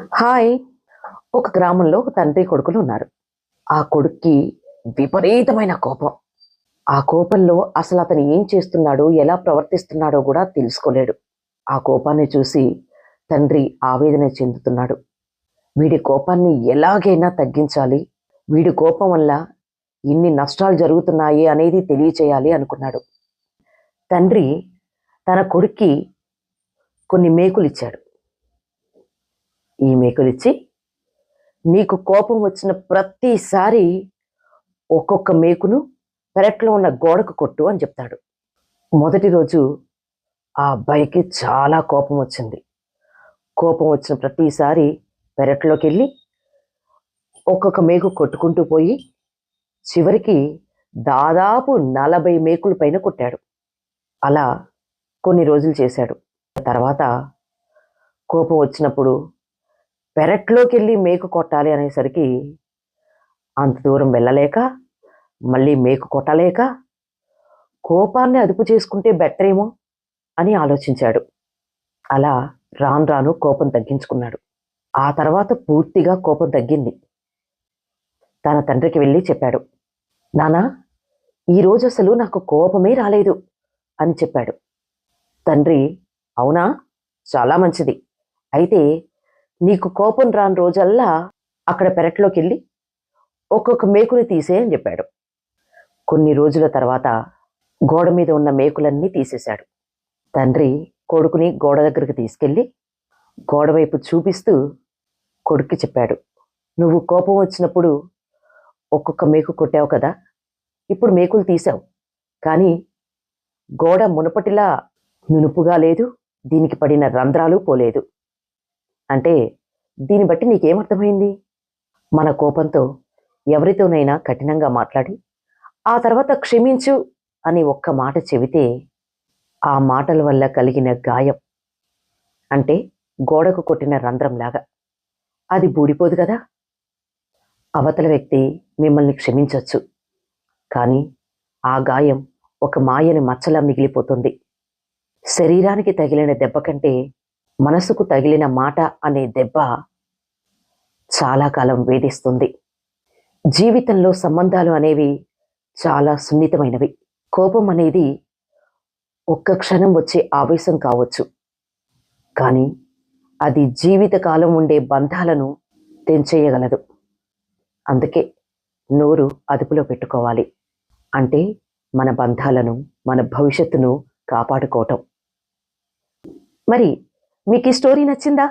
Hi! ఒక గ్రామంలో ఒక తండ్రి కొడుకులు ఉన్నారు. ఆ కొడుక్కి విపరీతమైన కోపం. ఆ కోపంలో అసలు అతను ఏం చేస్తున్నాడో, ఎలా ప్రవర్తిస్తున్నాడో గూడా తెలుసుకోలేడు. ఆ కోపాన్ని చూసి తండ్రి ఆవేదన చెందుతున్నాడు. వీడి కోపాన్ని ఎలాగైనా తగ్గించాలి. వీడి కోపం వల్ల ఇన్ని నష్టాలు జరుగుతున్నాయి అనేది తెలియచేయాలి అనుకున్నాడు. తండ్రి తన కొడుక్కి కొన్ని మేకులిచ్చాడు. ఈ మేకులిచ్చి, నీకు కోపం వచ్చిన ప్రతిసారి ఒక్కొక్క మేకును పెరట్లో ఉన్న గోడకు కొట్టు అని చెప్తాడు. మొదటి రోజు ఆ అబ్బాయికి చాలా కోపం వచ్చింది. కోపం వచ్చిన ప్రతిసారి పెరట్లోకెళ్ళి ఒక్కొక్క మేకు కొట్టుకుంటూ పోయి చివరికి దాదాపు 40 మేకుల పైన కొట్టాడు. అలా కొన్ని రోజులు చేశాడు. తర్వాత కోపం వచ్చినప్పుడు పెరట్లోకెళ్ళి మేకు కొట్టాలి అనేసరికి అంత దూరం వెళ్ళలేక, మళ్ళీ మేకు కొట్టలేక, కోపాన్ని అదుపు చేసుకుంటే బెటరేమో అని ఆలోచించాడు. అలా రాను రాను కోపం తగ్గించుకున్నాడు. ఆ తర్వాత పూర్తిగా కోపం తగ్గింది. తన తండ్రికి వెళ్ళి చెప్పాడు. నాన్నా, ఈరోజు అసలు నాకు కోపమే రాలేదు అని చెప్పాడు. తండ్రి, అవునా? చాలా మంచిది. అయితే నీకు కోపం రాని రోజల్లా అక్కడ పెరట్లోకెళ్ళి ఒక్కొక్క మేకుని తీసేయ్ అని చెప్పాడు. కొన్ని రోజుల తర్వాత గోడ మీద ఉన్న మేకులన్నీ తీసేశాడు. తండ్రి కొడుకుని గోడ దగ్గరికి తీసుకెళ్ళి గోడ వైపు చూపిస్తూ కొడుక్కి చెప్పాడు. నువ్వు కోపం వచ్చినప్పుడు ఒక్కొక్క మేకు కొట్టావు కదా, ఇప్పుడు మేకులు తీసావు. కానీ గోడ మునుపటిలా నునుపుగా లేదు, దీనికి పడిన రంధ్రాలు పోలేదు. అంటే దీన్ని బట్టి నీకేమర్థమైంది? మన కోపంతో ఎవరితోనైనా కఠినంగా మాట్లాడి ఆ తర్వాత క్షమించు అని ఒక్క మాట చెబితే ఆ మాటల వల్ల కలిగిన గాయం, అంటే గోడకు కొట్టిన రంధ్రంలాగా, అది బూడిపోదు కదా. అవతల వ్యక్తి మిమ్మల్ని క్షమించొచ్చు, కానీ ఆ గాయం ఒక మాయని మచ్చలా మిగిలిపోతుంది. శరీరానికి తగిలిన దెబ్బ కంటే మనసుకు తగిలిన మాట అనే దెబ్బ చాలా కాలం వేధిస్తుంది. జీవితంలో సంబంధాలు అనేవి చాలా సున్నితమైనవి. కోపం అనేది ఒక్క క్షణం వచ్చే ఆవేశం కావచ్చు, కానీ అది జీవితకాలం ఉండే బంధాలను తెంచేయగలదు. అందుకే నోరు అదుపులో పెట్టుకోవాలి. అంటే మన బంధాలను, మన భవిష్యత్తును కాపాడుకోవటం. మరి మీకు ఈ స్టోరీ నచ్చిందా?